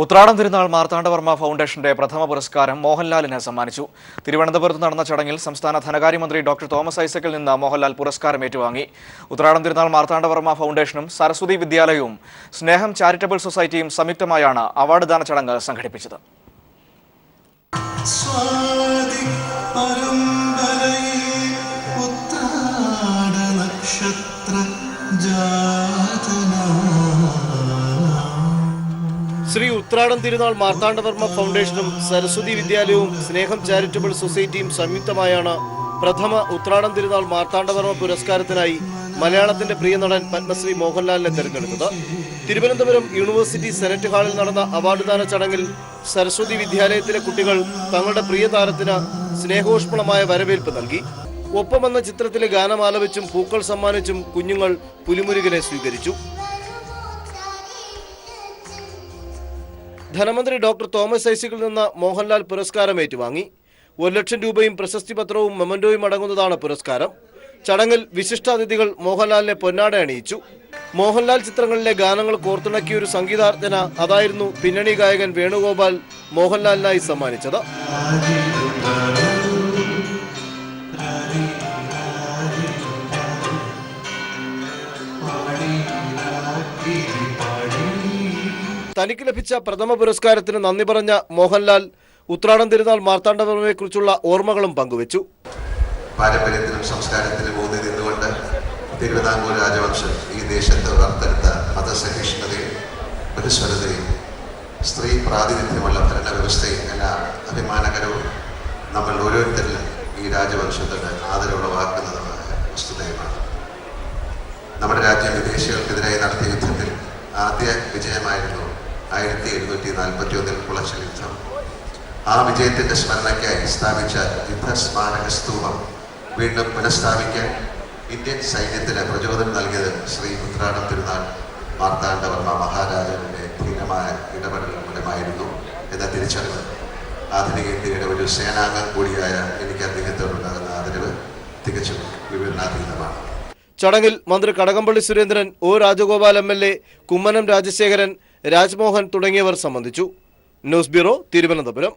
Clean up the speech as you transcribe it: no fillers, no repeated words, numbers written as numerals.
ഉത്രാടം തിരുനാൾ മാർത്താണ്ഡവർമ്മ ഫൗണ്ടേഷന്റെ പ്രഥമ പുരസ്കാരം മോഹൻലാലിന് സമ്മാനിച്ചു. തിരുവനന്തപുരത്ത് നടന്ന ചടങ്ങിൽ സംസ്ഥാന ധനകാര്യമന്ത്രി ഡോക്ടർ തോമസ് ഐസക്കിൽ നിന്ന് മോഹൻലാൽ പുരസ്കാരം ഏറ്റുവാങ്ങി. ഉത്രാടം തിരുനാൾ മാർത്താണ്ഡവർമ്മ ഫൗണ്ടേഷനും സരസ്വതി വിദ്യാലയവും സ്നേഹം ചാരിറ്റബിൾ സൊസൈറ്റിയും സംയുക്തമായാണ് അവാർഡ് ദാന ചടങ്ങ് സംഘടിപ്പിച്ചത്. ശ്രീ ഉത്രാടം തിരുനാൾ മാർത്താണ്ഡവർമ്മ ഫൗണ്ടേഷനും സരസ്വതി വിദ്യാലയവും സ്നേഹം ചാരിറ്റബിൾ സൊസൈറ്റിയും സംയുക്തമായാണ് പ്രഥമ ഉത്രാടം തിരുനാൾ മാർത്താണ്ഡവർമ്മ പുരസ്കാരത്തിനായി മലയാളത്തിന്റെ പ്രിയ നടൻ പത്മശ്രീ മോഹൻലാലിനെ തെരഞ്ഞെടുത്തത്. തിരുവനന്തപുരം യൂണിവേഴ്സിറ്റി സെനറ്റ് ഹാളിൽ നടന്ന അവാർഡ് ദാന ചടങ്ങിൽ സരസ്വതി വിദ്യാലയത്തിലെ കുട്ടികൾ തങ്ങളുടെ പ്രിയ താരത്തിന് സ്നേഹോഷ്മളമായ വരവേൽപ്പ് നൽകി. ഒപ്പം എന്ന ചിത്രത്തിലെ ഗാനം ആലപിച്ചും പൂക്കൾ സമ്മാനിച്ചും കുഞ്ഞുങ്ങൾ പുലിമുരുകനെ സ്വീകരിച്ചു. ധനമന്ത്രി ഡോക്ടർ തോമസ് ഐസക്കിൽ നിന്ന് മോഹൻലാൽ പുരസ്കാരം ഏറ്റുവാങ്ങി. 1 ലക്ഷം രൂപയും പ്രശസ്തി പത്രവും മെമന്റോയും അടങ്ങുന്നതാണ് പുരസ്കാരം. ചടങ്ങിൽ വിശിഷ്ടാതിഥികൾ മോഹൻലാലിനെ പൊന്നാട അണിയിച്ചു. മോഹൻലാൽ ചിത്രങ്ങളിലെ ഗാനങ്ങൾ കോർത്തിണക്കിയ ഒരു സംഗീതാർച്ചന അതായിരുന്നു പിന്നണി ഗായകൻ വേണുഗോപാൽ മോഹൻലാലിനായി സമ്മാനിച്ചത്. തനിക്ക് ലഭിച്ച പ്രഥമ പുരസ്കാരത്തിന് നന്ദി പറഞ്ഞ മോഹൻലാൽ ഉത്രാടം തിരുനാൾ മാർത്താണ്ഡവർമ്മയെക്കുറിച്ചുള്ള ഓർമ്മകളും പങ്കുവച്ചു. പാരമ്പര്യത്തിലും സംസ്കാരത്തിലും ഊന്നി നിന്നുകൊണ്ട് തിരുവിതാംകൂർ രാജവംശം ഈ ദേശത്ത് വളർത്തെടുത്ത മതസഹിഷ്ണുതയും ബഹുസ്വരതയും സ്ത്രീ പ്രാതിനിധ്യമുള്ള ഭരണവ്യവസ്ഥയും എല്ലാം അഭിമാനകരവും നമ്മൾ ഓരോരുത്തരിലും ഈ രാജവംശത്തോട് ആദരവുളവാക്കുന്നതുമായ വസ്തുതയുമാണ്. നമ്മുടെ രാജ്യം വിദേശികൾക്കെതിരായി നടത്തിയ യുദ്ധത്തിൽ ആദ്യ വിജയമായിരുന്നു 1741 കുളച്ചൽ യുദ്ധം. ആ വിജയത്തിന്റെ സ്മരണയ്ക്കായി സ്ഥാപിച്ച യുദ്ധസ്മാരക സ്തൂപം വീണ്ടും പുനഃസ്ഥാപിക്കാൻ ഇന്ത്യൻ സൈന്യത്തിന് പ്രചോദനം നൽകിയത് ശ്രീ ഉത്രാടം തിരുനാൾ മാർത്താണ്ഡവർമ്മ മഹാരാജാവിന്റെ ധീരമായ ഇടപെടൽ മൂലമായിരുന്നു എന്ന തിരിച്ചറിവ് ആധുനിക ഇന്ത്യയുടെ ഒരു സേനാംഗം കൂടിയായ എനിക്ക് അദ്ദേഹത്തോടുണ്ടാകുന്ന ആദരവ് തികച്ചും വിവരണാതീതമാണ്. ചടങ്ങിൽ മന്ത്രി കടകംപള്ളി സുരേന്ദ്രൻ, ഒ രാജഗോപാൽ MLA, കുമ്മനം രാജശേഖരൻ, രാജ്മോഹൻ തുടങ്ങിയവർ സംബന്ധിച്ചു. News bureau, Thiruvananthapuram.